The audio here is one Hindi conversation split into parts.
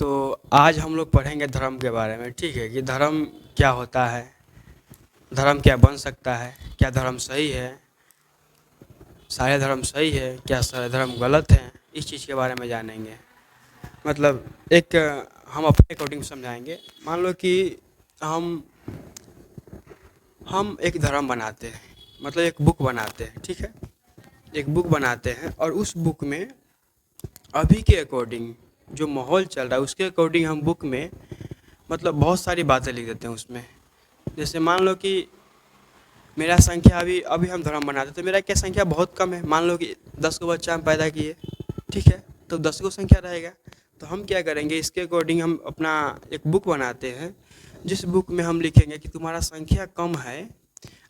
तो आज हम लोग पढ़ेंगे धर्म के बारे में, ठीक है, कि धर्म क्या होता है, धर्म क्या बन सकता है, क्या धर्म सही है, सारे धर्म सही है, क्या सारे धर्म गलत हैं, इस चीज़ के बारे में जानेंगे। मतलब एक हम अपने अकॉर्डिंग समझाएंगे। मान लो कि हम हम एक धर्म बनाते हैं, मतलब एक बुक बनाते हैं, ठीक है, एक बुक बनाते हैं और उस बुक में अभी के अकॉर्डिंग जो माहौल चल रहा है उसके अकॉर्डिंग हम बुक में मतलब बहुत सारी बातें लिख देते हैं उसमें। जैसे मान लो कि मेरा संख्या अभी अभी हम धर्म बनाते तो मेरा क्या संख्या बहुत कम है, मान लो कि 10 को बच्चा हम पैदा किए, ठीक है, तो 10 को संख्या रहेगा। तो हम क्या करेंगे, इसके अकॉर्डिंग हम अपना एक बुक बनाते हैं जिस बुक में हम लिखेंगे कि तुम्हारा संख्या कम है।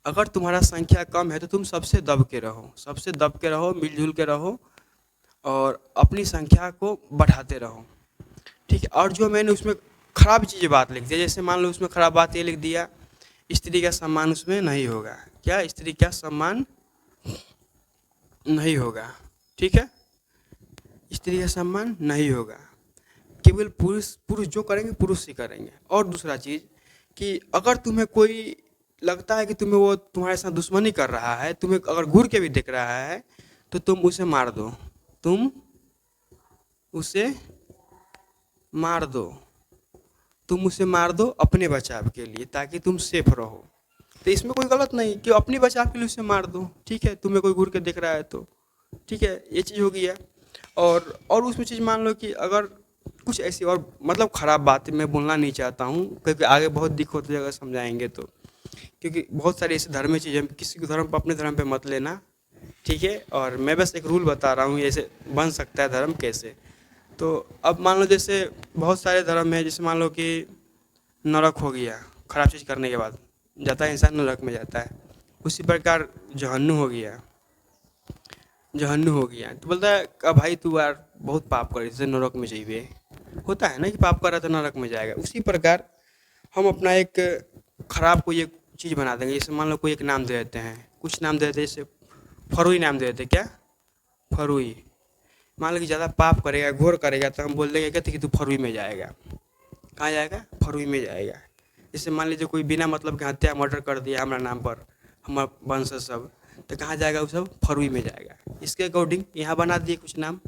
अगर तुम्हारा संख्या कम है तो तुम सबसे दब के रहो, सबसे दब के रहो, मिलजुल के रहो और अपनी संख्या को बढ़ाते रहो, ठीक है। और जो मैंने उसमें खराब चीज़ें बात लिख दी, जैसे मान लो उसमें खराब बात ये लिख दिया, स्त्री का सम्मान उसमें नहीं होगा, क्या स्त्री का सम्मान नहीं होगा, ठीक है, स्त्री का सम्मान नहीं होगा, केवल पुरुष पुरुष जो करेंगे पुरुष ही करेंगे। और दूसरा चीज़ कि अगर तुम्हें कोई लगता है कि तुम्हें वो तुम्हारे साथ दुश्मनी कर रहा है, तुम्हें अगर घूर के भी देख रहा है तो तुम उसे मार दो, तुम उसे मार दो, तुम उसे मार दो अपने बचाव के लिए, ताकि तुम सेफ रहो। तो इसमें कोई गलत नहीं कि अपने बचाव के लिए उसे मार दो, ठीक है, तुम्हें कोई घूर के देख रहा है तो, ठीक है, ये चीज़ हो गई है। और उसमें चीज़ मान लो कि अगर कुछ ऐसी और मतलब ख़राब बातें मैं बोलना नहीं चाहता हूँ क्योंकि आगे बहुत दिक्कत हो जाएगा अगर समझाएंगे तो, क्योंकि बहुत सारी ऐसी धर्म चीज़ें किसी के धर्म पर अपने धर्म पे मत लेना, ठीक है। और मैं बस एक रूल बता रहा हूँ ऐसे बन सकता है धर्म कैसे। तो अब मान लो जैसे बहुत सारे धर्म है, जैसे मान लो कि नरक हो गया, खराब चीज़ करने के बाद जाता है इंसान नरक में जाता है। उसी प्रकार जहन्नुम हो गया, जहन्नुम हो गया तो बोलता है अब भाई तू यार बहुत पाप करे जैसे नरक में जाइए, होता है ना कि पाप कर रहा तो नरक में जाएगा। उसी प्रकार हम अपना एक खराब कोई एक चीज़ बना देंगे, जैसे मान लो कोई एक नाम दे देते हैं, कुछ नाम दे देते हैं, जैसे फरुई नाम दे देते हैं, क्या फरुई। मान लो कि ज़्यादा पाप करेगा घोर करेगा तो हम बोल देंगे कहते कि तू फरुई में जाएगा, कहाँ जाएगा, फरुई में जाएगा। जैसे मान लीजिए कोई बिना मतलब के हत्या मर्डर कर दिया हमारा नाम पर, हमारा वंश सब, तो कहाँ जाएगा वो सब, फरुई में जाएगा। इसके अकॉर्डिंग यहाँ बना दिए कुछ नाम।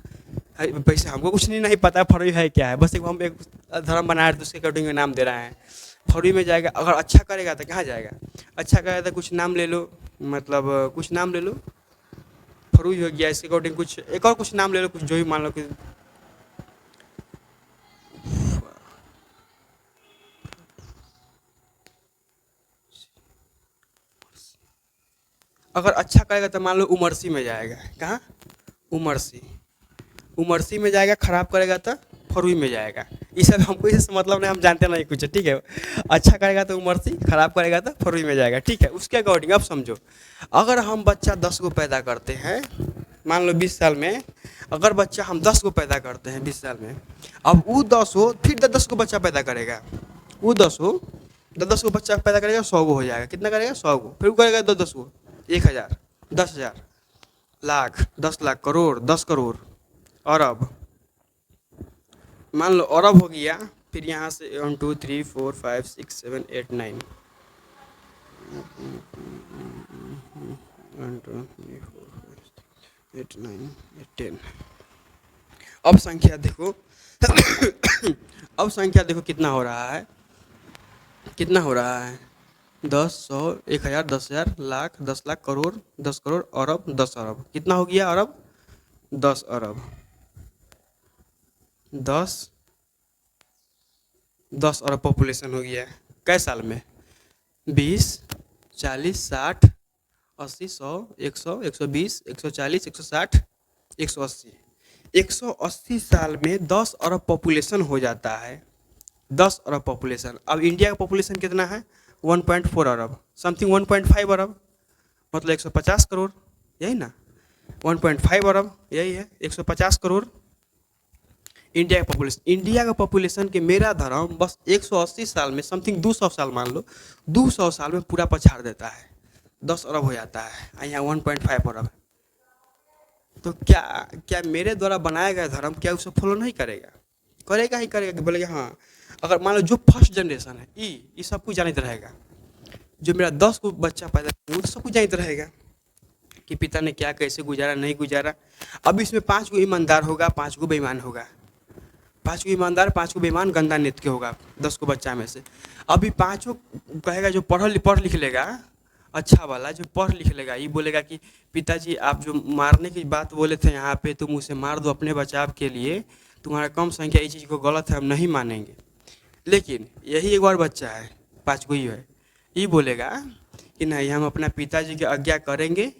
वैसे हमको कुछ नहीं पता फरुई है क्या है, बस एक हम एक धर्म बना रहे तो उसके अकॉर्डिंग नाम दे रहे हैं, फरुई में जाएगा। अगर अच्छा करेगा तो कहाँ जाएगा, अच्छा करेगा तो कुछ नाम ले लो, मतलब कुछ नाम ले लो, फरुई हो गया, इसके अकॉर्डिंग कुछ एक और कुछ नाम ले लो, कुछ जो भी मान लो कि अगर अच्छा करेगा तो मान लो उमरसी में जाएगा, कहाँ, उमरसी, उमरसी में जाएगा। खराब करेगा तो फरुई में जाएगा। ये सब हमको इससे मतलब नहीं, हम जानते नहीं कुछ, ठीक है। अच्छा करेगा तो उमरसी, खराब करेगा तो फरुई में जाएगा, ठीक है। उसके अकॉर्डिंग अब समझो, अगर हम बच्चा 10 को पैदा करते हैं, मान लो 20 साल में, अगर बच्चा हम 10 को पैदा करते हैं 20 साल में, अब वो 10 हो फिर 10 को बच्चा पैदा करेगा, वो 10 हो 10 को बच्चा पैदा करेगा, 100 को हो जाएगा, कितना करेगा, 100 को, फिर वो करेगा 10 को, 1000, 10,000, लाख, 10 लाख, करोड़, 10 करोड़, अरब, मान लो अरब हो गया। फिर यहाँ से 1 2 3 4 5 6 7 8 9, 1 2 3 4 5 8 9 10। अब संख्या देखो अब संख्या देखो कितना हो रहा है, कितना हो रहा है, 10, 100, 1000, 10,000, लाख, 10 लाख, करोड़, 10 करोड़, अरब, 10 अरब, कितना हो गया अरब, 10 अरब, 10 10 अरब पॉपुलेशन हो गया है। कै साल में, 20, 40, 60, 80, 100, 100, 120, 140, 160, 180, 180 साल में 10 अरब पॉपुलेशन हो जाता है, 10 अरब पॉपुलेशन। अब इंडिया का पॉपुलेशन कितना है, 1.4 अरब, समथिंग 1.5 अरब, मतलब 150 करोड़, यही ना, 1.5 अरब यही है, 150 करोड़ इंडिया का पॉपुलेशन। इंडिया का पॉपुलेशन के मेरा धर्म बस 180 साल में, समथिंग 200 साल मान लो, 200 साल में पूरा पछाड़ देता है, 10 अरब हो जाता है, और यहाँ 1.5 अरब। तो क्या क्या मेरे द्वारा बनाया गया धर्म क्या उसे फॉलो नहीं करेगा, करेगा ही करेगा, कि बोलेगा हाँ। अगर मान लो जो फर्स्ट जनरेशन है ये सब कुछ जानते रहेगा। जो मेरा 10 को बच्चा पैदा वो तो सब कुछ जानते रहेगा कि पिता ने क्या कैसे गुजारा नहीं गुजारा। अब इसमें 5 को ईमानदार होगा, 5 को बेईमान होगा, 5 को ईमानदार 5 को बेईमान गंदा नीति के होगा 10 को बच्चा में से। अभी 5 कहेगा जो पढ़ लिख लेगा, अच्छा वाला जो पढ़ लिख लेगा, ये बोलेगा कि पिताजी आप जो मारने की बात बोले थे यहाँ पे, तुम उसे मार दो अपने बचाव के लिए, तुम्हारा कम संख्या ये चीज़ को गलत है, हम नहीं मानेंगे। लेकिन यही एक और बच्चा है 5 को ही है, ये बोलेगा कि नहीं हम अपना पिताजी की आज्ञा करेंगे,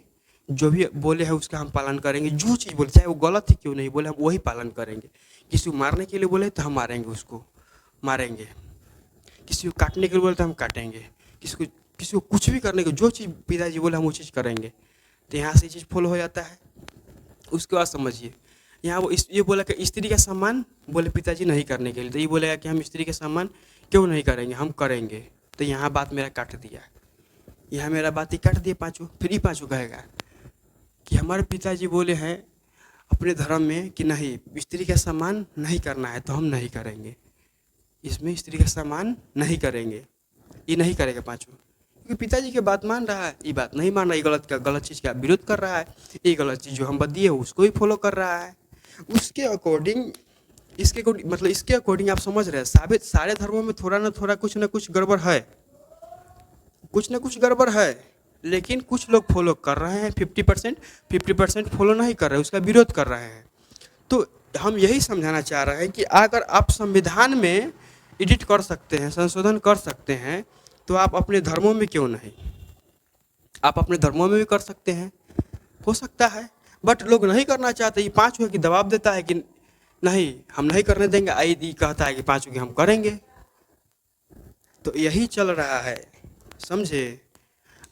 जो भी बोले हैं उसका हम पालन करेंगे, जो चीज़ बोले चाहे वो गलत ही क्यों नहीं बोले हम वही पालन करेंगे। किसी को मारने के लिए बोले तो हम मारेंगे, उसको मारेंगे। किसी को काटने के लिए बोले तो हम काटेंगे। किसी को कुछ भी करने को, जो चीज़ पिताजी बोले हम वो चीज़ करेंगे। तो यहाँ से ये चीज़ फॉलो हो जाता है। उसके बाद समझिए यहाँ वो ये बोला कि स्त्री का सम्मान बोले पिताजी नहीं करने के लिए, तो ये बोलेगा कि हम स्त्री का सम्मान क्यों नहीं करेंगे, हम करेंगे। तो यहाँ बात मेरा काट दिया, यहाँ मेरा बात ही काट दिया 5। फिर ही 5 कहेगा कि हमारे पिताजी बोले हैं अपने धर्म में कि नहीं स्त्री का सम्मान नहीं करना है, तो हम नहीं करेंगे, इसमें स्त्री का सम्मान नहीं करेंगे। ये नहीं करेगा 5, क्योंकि पिताजी की बात मान रहा है, ये बात नहीं मान रहा, ये गलत चीज़ का विरोध कर रहा है, ये गलत चीज़ जो हम दिए उसको ही फॉलो कर रहा है। उसके अकॉर्डिंग मतलब इसके अकॉर्डिंग आप समझ रहे हैं सारे धर्मों में थोड़ा ना थोड़ा कुछ ना कुछ गड़बड़ है, कुछ ना कुछ गड़बड़ है। लेकिन कुछ लोग फॉलो कर रहे हैं 50% फॉलो नहीं कर रहे, उसका विरोध कर रहे हैं। तो हम यही समझाना चाह रहे हैं कि अगर आप संविधान में एडिट कर सकते हैं, संशोधन कर सकते हैं, तो आप अपने धर्मों में क्यों नहीं, आप अपने धर्मों में भी कर सकते हैं, हो सकता है। बट लोग नहीं करना चाहते। ये 5 की दबाव देता है कि नहीं हम नहीं करने देंगे, ये कहता है कि 5 की हम करेंगे। तो यही चल रहा है, समझे।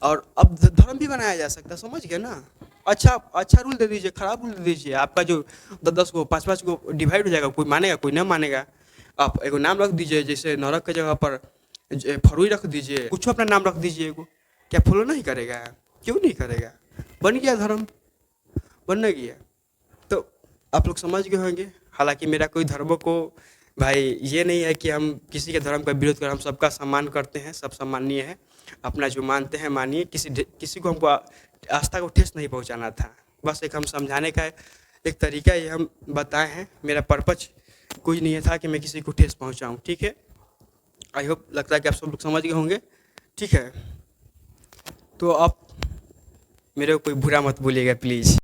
और अब धर्म भी बनाया जा सकता है, समझ गए ना। अच्छा रूल दे दीजिए, खराब रूल दे दीजिए, आपका जो 10 को 5 को डिवाइड हो जाएगा, कोई मानेगा कोई नहीं मानेगा। आप एगो नाम रख दीजिए, जैसे नरक की जगह पर फरुई रख दीजिए, कुछ अपना नाम रख दीजिए एगो, क्या फॉलो नहीं करेगा, क्यों नहीं करेगा, बन गया धर्म, बन गया। तो आप लोग समझ गए होंगे। हालांकि मेरा कोई धर्मों को भाई ये नहीं है कि हम किसी के धर्म का विरोध करें, हम सबका सम्मान करते हैं, सब सम्मानीय है, अपना जो मानते हैं मानिए। किसी को हमको आस्था को ठेस नहीं पहुंचाना था, बस एक हम समझाने का एक तरीका ये हम बताए हैं। मेरा पर्पज कोई नहीं था कि मैं किसी को ठेस पहुंचाऊं, ठीक है। आई होप लगता है कि आप सब लोग समझ गए होंगे, ठीक है। तो आप मेरे को कोई बुरा मत बोलिएगा प्लीज़।